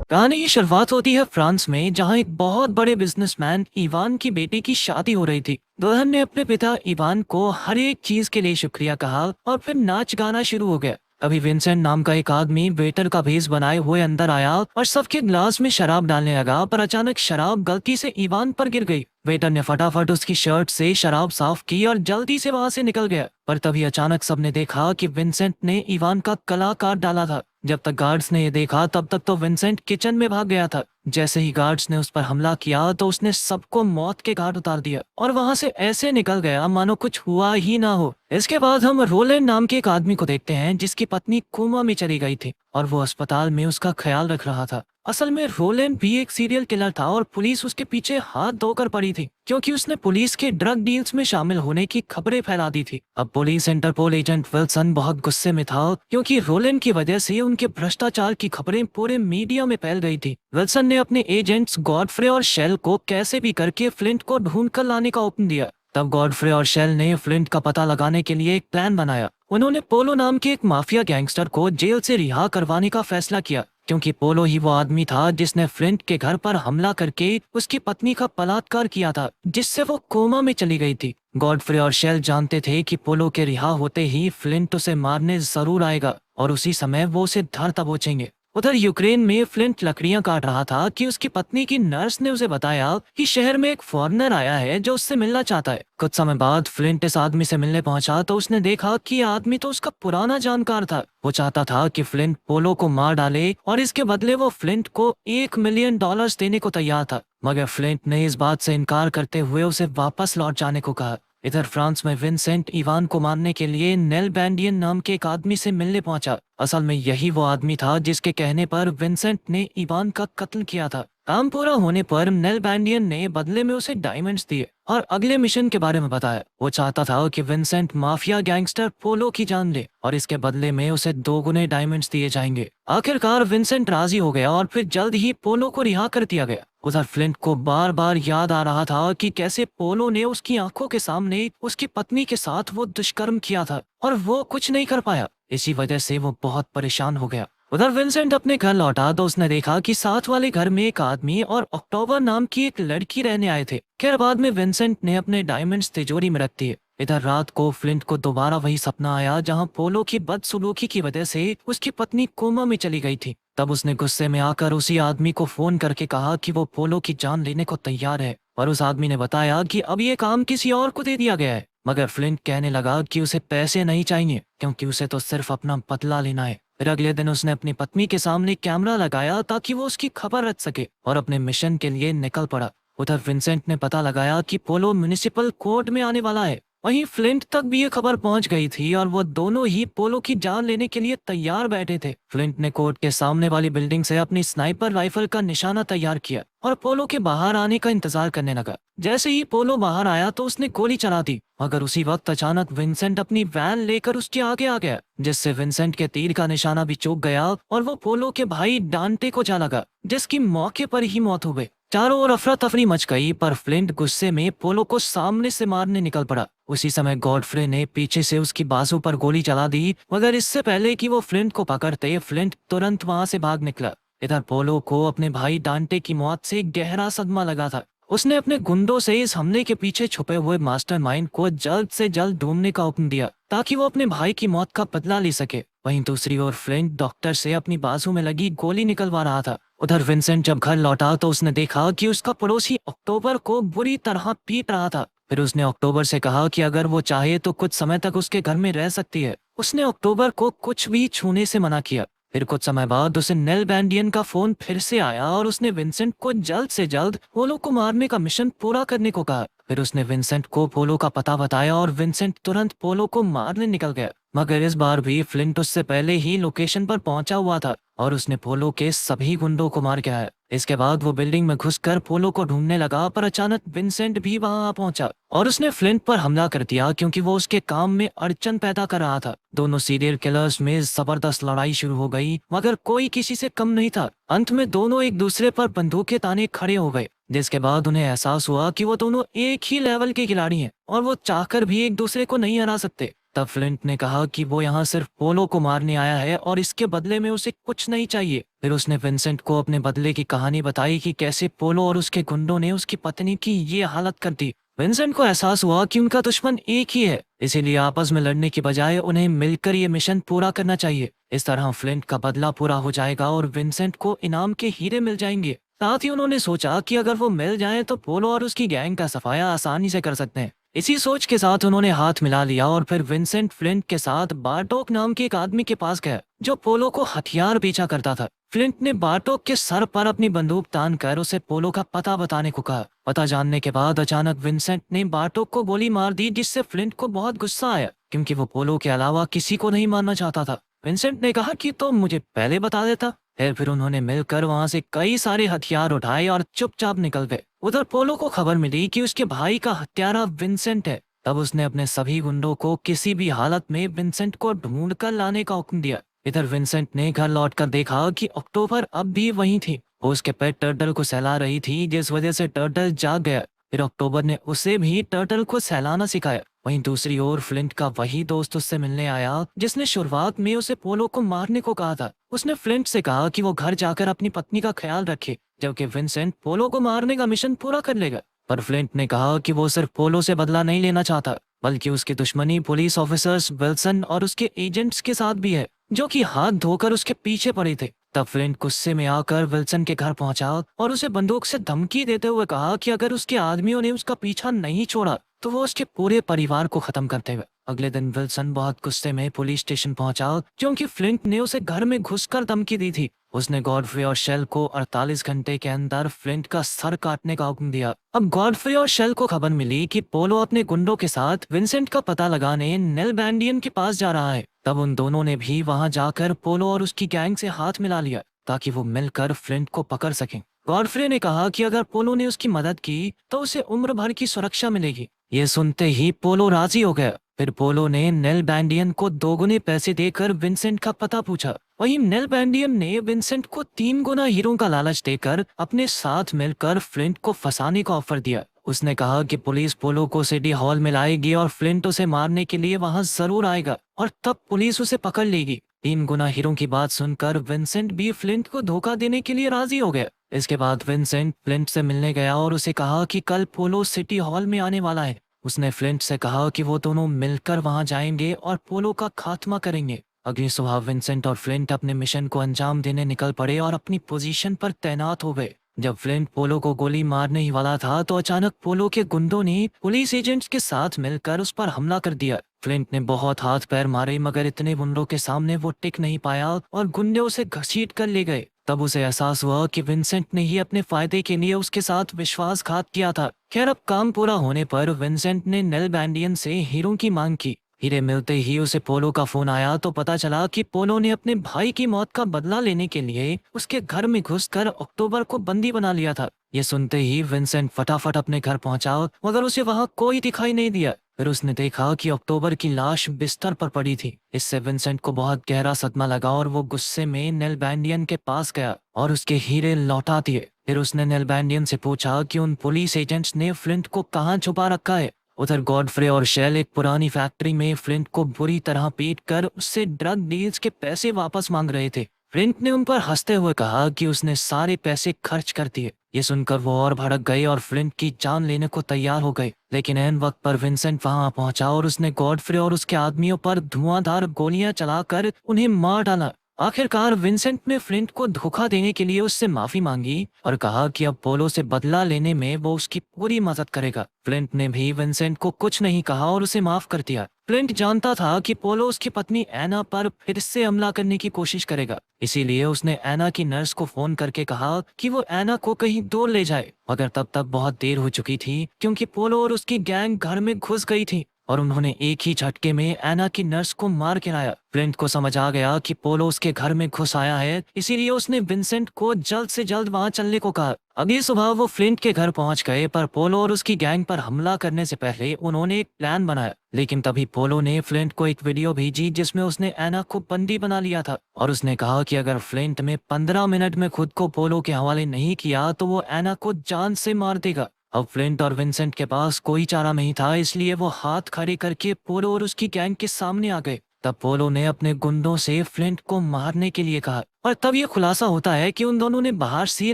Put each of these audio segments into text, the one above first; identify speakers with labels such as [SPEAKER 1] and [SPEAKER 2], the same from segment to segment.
[SPEAKER 1] कहानी की शुरुआत होती है फ्रांस में, जहां एक बहुत बड़े बिजनेसमैन इवान की बेटी की शादी हो रही थी। दुल्हन ने अपने पिता इवान को हर एक चीज के लिए शुक्रिया कहा और फिर नाच गाना शुरू हो गया। अभी विंसेंट नाम का एक आदमी वेटर का भेष बनाए हुए अंदर आया और सबके ग्लास में शराब डालने लगा, पर अचानक शराब गलती से इवान पर गिर गई। वेटर ने फटाफट उसकी शर्ट से शराब साफ की और जल्दी से वहां से निकल गया, पर तभी अचानक सबने देखा कि विंसेंट ने इवान का गला काट डाला था। जब तक गार्ड्स ने ये देखा तब तक तो विंसेंट किचन में भाग गया था। जैसे ही गार्ड्स ने उस पर हमला किया तो उसने सबको मौत के घाट उतार दिया और वहां से ऐसे निकल गया मानो कुछ हुआ ही ना हो। इसके बाद हम रोलैंड नाम के एक आदमी को देखते हैं जिसकी पत्नी कोमा में चली गई थी और वो अस्पताल में उसका ख्याल रख रहा था। असल में रोलैंड भी एक सीरियल किलर था और पुलिस उसके पीछे हाथ धोकर पड़ी थी, क्योंकि उसने पुलिस के ड्रग डील्स में शामिल होने की खबरें फैला दी थी। अब पुलिस इंटरपोल एजेंट विल्सन बहुत गुस्से में था, क्योंकि रोलैंड की वजह से उनके भ्रष्टाचार की खबरें पूरे मीडिया में फैल गई थी। विल्सन ने अपने एजेंट्स गॉडफ्रे और शेल को कैसे भी करके फ्लिंट को ढूंढ कर लाने का हुक्म दिया। तब गॉडफ्रे और शेल ने फ्लिंट का पता लगाने के लिए एक प्लान बनाया। उन्होंने पोलो नाम के एक माफिया गैंगस्टर को जेल से रिहा करवाने का फैसला किया, क्योंकि पोलो ही वो आदमी था जिसने फ्लिंट के घर पर हमला करके उसकी पत्नी का बलात्कार किया था, जिससे वो कोमा में चली गई थी। गॉडफ्रे और शेल जानते थे कि पोलो के रिहा होते ही फ्लिंट उसे मारने जरूर आएगा और उसी समय वो उसे धर दबोचेंगे। उधर यूक्रेन में फ्लिंट लकड़ियां काट रहा था कि उसकी पत्नी की नर्स ने उसे बताया कि शहर में एक फॉरेनर आया है जो उससे मिलना चाहता है। कुछ समय बाद फ्लिंट इस आदमी से मिलने पहुंचा तो उसने देखा कि यह आदमी तो उसका पुराना जानकार था। वो चाहता था कि फ्लिंट पोलो को मार डाले और इसके बदले वो फ्लिंट को $1 मिलियन देने को तैयार था, मगर फ्लिंट ने इस बात से इनकार करते हुए उसे वापस लौट जाने को कहा। इधर फ्रांस में विंसेंट इवान को मारने के लिए नेल बैंडियन नाम के एक आदमी से मिलने पहुंचा। असल में यही वो आदमी था जिसके कहने पर विंसेंट ने इवान का कत्ल किया था। काम पूरा होने पर नेल बैंडियन ने बदले में उसे डायमंड्स दिए और अगले मिशन के बारे में बताया। वो चाहता था कि विंसेंट माफिया गैंगस्टर पोलो की जान ले और इसके बदले में उसे 2 गुने डायमंड्स दिए जाएंगे। आखिरकार विंसेंट राजी हो गया और फिर जल्द ही पोलो को रिहा कर दिया गया। उधर फ्लिंट को बार बार याद आ रहा था कि कैसे पोलो ने उसकी आंखों के सामने उसकी पत्नी के साथ वो दुष्कर्म किया था और वो कुछ नहीं कर पाया। इसी वजह से वो बहुत परेशान हो गया। उधर विंसेंट अपने घर लौटा तो उसने देखा कि साथ वाले घर में एक आदमी और अक्टूबर नाम की एक लड़की रहने आए थे। खैर बाद में विंसेंट ने अपने डायमंड्स तिजोरी में रख दिए। इधर रात को फ्लिंट को दोबारा वही सपना आया जहां पोलो की बदसलूकी की वजह से उसकी पत्नी कोमा में चली गई थी। तब उसने गुस्से में आकर उसी आदमी को फोन करके कहा कि वो पोलो की जान लेने को तैयार है, पर उस आदमी ने बताया कि अब ये काम किसी और को दे दिया गया है। मगर फ्लिंट कहने लगा कि उसे पैसे नहीं चाहिए, क्योंकि उसे तो सिर्फ अपना बदला लेना है। फिर अगले दिन उसने अपनी पत्नी के सामने कैमरा लगाया ताकि वो उसकी खबर रख सके और अपने मिशन के लिए निकल पड़ा। उधर विंसेंट ने पता लगाया कि पोलो म्युनिसिपल कोर्ट में आने वाला है। वहीं फ्लिंट तक भी ये खबर पहुंच गई थी और वो दोनों ही पोलो की जान लेने के लिए तैयार बैठे थे। फ्लिंट ने कोर्ट के सामने वाली बिल्डिंग से अपनी स्नाइपर राइफल का निशाना तैयार किया और पोलो के बाहर आने का इंतजार करने लगा। जैसे ही पोलो बाहर आया तो उसने गोली चला दी, मगर उसी वक्त अचानक विंसेंट अपनी वैन लेकर उसके आगे आ गया, जिससे विंसेंट के तीर का निशाना भी चूक गया और वो पोलो के भाई डांटे को जा लगा, जिसकी मौके पर ही मौत हो गई। चारों ओर अफरा तफरी मच गई, पर फ्लिंट गुस्से में पोलो को सामने से मारने निकल पड़ा। उसी समय गॉडफ्रे ने पीछे से उसकी बाजू पर गोली चला दी, मगर इससे पहले कि वो फ्लिंट को पकड़ते फ्लिंट तुरंत वहां से भाग निकला। इधर पोलो को अपने भाई डांटे की मौत से गहरा सदमा लगा था। उसने अपने गुंडों से इस हमले के पीछे छुपे हुए मास्टरमाइंड को जल्द से जल्द ढूंढने का हुक्म दिया ताकि वो अपने भाई की मौत का बदला ले सके। वहीं दूसरी ओर फ्लिंट डॉक्टर से अपनी बाजू में लगी गोली निकलवा रहा था। उधर विंसेंट जब घर लौटा तो उसने देखा कि उसका पड़ोसी अक्टूबर को बुरी तरह पीट रहा था। फिर उसने अक्टूबर से कहा कि अगर वो चाहे तो कुछ समय तक उसके घर में रह सकती है। उसने अक्टूबर को कुछ भी छूने से मना किया। फिर कुछ समय बाद उसे नेल बैंडियन का फोन फिर से आया और उसने विंसेंट को जल्द से जल्द पोलो को मारने का मिशन पूरा करने को कहा। फिर उसने विंसेंट को पोलो का पता बताया और विंसेंट तुरंत पोलो को मारने निकल गया, मगर इस बार भी फ्लिंट उससे पहले ही लोकेशन पर पहुंचा हुआ था और उसने पोलो के सभी गुंडों को मार गया है। इसके बाद वो बिल्डिंग में घुसकर पोलो को ढूंढने लगा, पर अचानक विंसेंट भी वहां आ पहुंचा और उसने फ्लिंट पर हमला कर दिया, क्योंकि वो उसके काम में अड़चन पैदा कर रहा था। दोनों सीरियल किलर्स में जबरदस्त लड़ाई शुरू हो गई, मगर कोई किसी से कम नहीं था। अंत में दोनों एक दूसरे पर बंदूकें ताने खड़े हो गए, जिसके बाद उन्हें एहसास हुआ कि वो दोनों एक ही लेवल के खिलाड़ी हैं और वो चाहकर भी एक दूसरे को नहीं हरा सकते। तब फ्लिंट ने कहा कि वो यहाँ सिर्फ पोलो को मारने आया है और इसके बदले में उसे कुछ नहीं चाहिए। फिर उसने विंसेंट को अपने बदले की कहानी बताई कि कैसे पोलो और उसके गुंडों ने उसकी पत्नी की ये हालत कर दी। विंसेंट को एहसास हुआ कि उनका दुश्मन एक ही है, इसीलिए आपस में लड़ने की बजाय उन्हें मिलकर ये मिशन पूरा करना चाहिए। इस तरह फ्लिंट का बदला पूरा हो जाएगा और विंसेंट को इनाम के हीरे मिल जाएंगे। साथ ही उन्होंने सोचा कि अगर वो मिल जाए तो पोलो और उसकी गैंग का सफाया आसानी से कर सकते हैं। इसी सोच के साथ उन्होंने हाथ मिला लिया और फिर विंसेंट फ्लिंट के साथ बार्टोक नाम के एक आदमी के पास गया जो पोलो को हथियार बेचा करता था। फ्लिंट ने बार्टोक के सर पर अपनी बंदूक तान कर उसे पोलो का पता बताने को कहा। पता जानने के बाद अचानक विंसेंट ने बार्टोक को गोली मार दी, जिससे फ्लिंट को बहुत गुस्सा आया क्योंकि वो पोलो के अलावा किसी को नहीं मारना चाहता था। विंसेंट ने कहा कि तो मुझे पहले बता देता। फिर उन्होंने मिलकर वहां से कई सारे हथियार उठाए और चुपचाप निकल गए। उधर पोलो को खबर मिली कि उसके भाई का हत्यारा विंसेंट है। तब उसने अपने सभी गुंडों को किसी भी हालत में विंसेंट को ढूंढ कर लाने का हुक्म दिया। इधर विंसेंट ने घर लौटकर देखा कि अक्टूबर अब भी वहीं थी। वो उसके पेट टर्टल को सहला रही थी, जिस वजह से टर्टल जाग गया। फिर अक्टूबर ने उसे भी टर्टल को सहलाना सिखाया। वहीं दूसरी ओर फ्लिंट का वही दोस्त उससे मिलने आया जिसने शुरुआत में उसे पोलो को मारने को कहा था। उसने फ्लिंट से कहा कि वो घर जाकर अपनी पत्नी का ख्याल रखे, जबकि विंसेंट पोलो को मारने का मिशन पूरा कर लेगा। पर फ्लिंट ने कहा कि वो सिर्फ पोलो से बदला नहीं लेना चाहता, बल्कि उसकी दुश्मनी पुलिस ऑफिसर्स विल्सन और उसके एजेंट्स के साथ भी है, जो कि हाथ धोकर उसके पीछे पड़े थे। तब फ्लिंट गुस्से में आकर विल्सन के घर पहुंचा और उसे बंदूक से धमकी देते हुए कहा कि अगर उसके आदमियों ने उसका पीछा नहीं छोड़ा तो वो उसके पूरे परिवार को खत्म करते हुए। अगले दिन विल्सन बहुत गुस्से में पुलिस स्टेशन पहुंचा क्योंकि फ्लिंट ने उसे घर में घुसकर धमकी दी थी। उसने गॉडफ्रे और शेल को 48 घंटे के अंदर फ्लिंट का सर काटने का हुक्म दिया। अब गॉडफ्रे और शेल को खबर मिली कि पोलो अपने गुंडों के साथ विंसेंट का पता लगाने नेल बैंडियन के पास जा रहा है। तब उन दोनों ने भी वहां जाकर पोलो और उसकी गैंग से हाथ मिला लिया ताकि वो मिलकर फ्लिंट को पकड़ सकें। गॉडफ्रे ने कहा कि अगर पोलो ने उसकी मदद की तो उसे उम्र भर की सुरक्षा मिलेगी। ये सुनते ही पोलो राजी हो गया। फिर पोलो ने नेल बैंडियन को 2 गुने पैसे देकर विंसेंट का पता पूछा। वहीं नेल बैंडियन ने विंसेंट को 3 गुना हीरों का लालच देकर अपने साथ मिलकर फ्लिंट को फंसाने का ऑफर दिया। उसने कहा कि पुलिस पोलो को सिटी हॉल में लाएगी और फ्लिंट उसे मारने के लिए वहां जरूर आएगा और तब पुलिस उसे पकड़ लेगी। 3 गुना हीरों की बात सुनकर विंसेंट भी फ्लिंट को धोखा देने के लिए राजी हो गया। इसके बाद विंसेंट फ्लिंट से मिलने गया और उसे कहा कि कल पोलो सिटी हॉल में आने वाला है। उसने फ्लिंट से कहा कि वो दोनों मिलकर वहां जाएंगे और पोलो का खात्मा करेंगे। अगली सुबह विंसेंट और फ्लिंट अपने मिशन को अंजाम देने निकल पड़े और अपनी पोजीशन पर तैनात हो गए। जब फ्लिंट पोलो को गोली मारने ही वाला था तो अचानक पोलो के गुंडों ने पुलिस एजेंट्स के साथ मिलकर उस पर हमला कर दिया। फ्लिंट ने बहुत हाथ पैर मारे, मगर इतने गुंडों के सामने वो टिक नहीं पाया और गुंडे उसे घसीट कर ले गए। तब उसे एहसास हुआ कि विंसेंट ने ही अपने फायदे के लिए उसके साथ विश्वासघात किया था। खैर, अब काम पूरा होने पर विंसेंट ने नेल बैंडियन से हीरों की मांग की। हीरे मिलते ही उसे पोलो का फोन आया तो पता चला कि पोलो ने अपने भाई की मौत का बदला लेने के लिए उसके घर में घुसकर अक्टूबर को बंदी बना लिया था। ये सुनते ही विंसेंट फटाफट अपने घर पहुंचा, मगर उसे वहां कोई दिखाई नहीं दिया। फिर उसने देखा कि अक्टूबर की लाश बिस्तर पर पड़ी थी। इससे विंसेंट को बहुत गहरा सदमा लगा और वो गुस्से में नेल बैंडियन के पास गया और उसके हीरे लौटा दिए। फिर उसने नेल बैंडियन से पूछा कि उन पुलिस एजेंट्स ने फ्लिंट को कहाँ छुपा रखा है। उधर गॉडफ्रे और शेल एक पुरानी फैक्ट्री में फ्लिंट को बुरी तरह पीट कर उससे ड्रग डील्स के पैसे वापस मांग रहे थे। फ्लिंट ने उन पर हंसते हुए कहा कि उसने सारे पैसे खर्च कर दिए। ये सुनकर वो और भड़क गए और फ्लिंट की जान लेने को तैयार हो गए। लेकिन ऐन वक्त पर विंसेंट वहां पहुंचा और उसने गॉडफ्रे और उसके आदमियों पर धुआंधार गोलियां चलाकर उन्हें मार डाला। आखिरकार विंसेंट ने फ्लिंट को धोखा देने के लिए उससे माफी मांगी और कहा कि अब पोलो से बदला लेने में वो उसकी पूरी मदद करेगा। फ्लिंट ने भी विंसेंट को कुछ नहीं कहा और उसे माफ कर दिया। फ्लिंट जानता था कि पोलो उसकी पत्नी एना पर फिर से हमला करने की कोशिश करेगा, इसीलिए उसने एना की नर्स को फोन करके कहा कि वो एना को कहीं दूर ले जाए। मगर तब तक बहुत देर हो चुकी थी क्योंकि पोलो और उसकी गैंग घर में घुस गई थी और उन्होंने एक ही झटके में एना की नर्स को मार गिराया। फ्लिंट को समझ आ गया कि पोलो उसके घर में घुस आया है, इसीलिए उसने विंसेंट को जल्द से जल्द वहां चलने को कहा। अगली सुबह वो फ्लिंट के घर पहुंच गए, पर पोलो और उसकी गैंग पर हमला करने से पहले उन्होंने एक प्लान बनाया। लेकिन तभी पोलो ने फ्लिंट को एक वीडियो भेजी जिसमें उसने एना को बंदी बना लिया था और उसने कहा कि अगर फ्लिंट में 15 मिनट में खुद को पोलो के हवाले नहीं किया तो वो एना को जान से मार देगा। अब फ्लिंट और विंसेंट के पास कोई चारा नहीं था, इसलिए वो हाथ खड़े करके पोलो और उसकी गैंग के सामने आ गए। तब पोलो ने अपने गुंडों से फ्लिंट को मारने के लिए कहा और तब ये खुलासा होता है कि उन दोनों ने बाहर से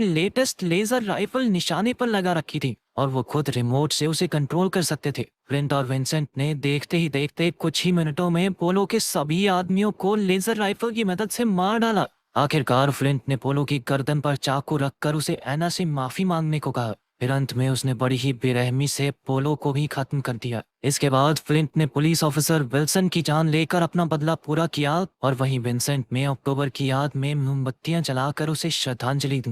[SPEAKER 1] लेटेस्ट लेजर राइफल निशाने पर लगा रखी थी और वो खुद रिमोट से उसे कंट्रोल कर सकते थे। फ्लिंट और विंसेंट ने देखते ही देखते कुछ ही मिनटों में पोलो के सभी आदमियों को लेजर राइफल की मदद से मार डाला। आखिरकार फ्लिंट ने पोलो की गर्दन पर चाकू रखकर उसे एना से माफी मांगने को कहा। फिर अंत में उसने बड़ी ही बेरहमी से पोलो को भी खत्म कर दिया। इसके बाद फ्लिंट ने पुलिस ऑफिसर विल्सन की जान लेकर अपना बदला पूरा किया और वहीं विंसेंट में अक्टूबर की याद में मोमबत्तियां जलाकर उसे श्रद्धांजलि दी।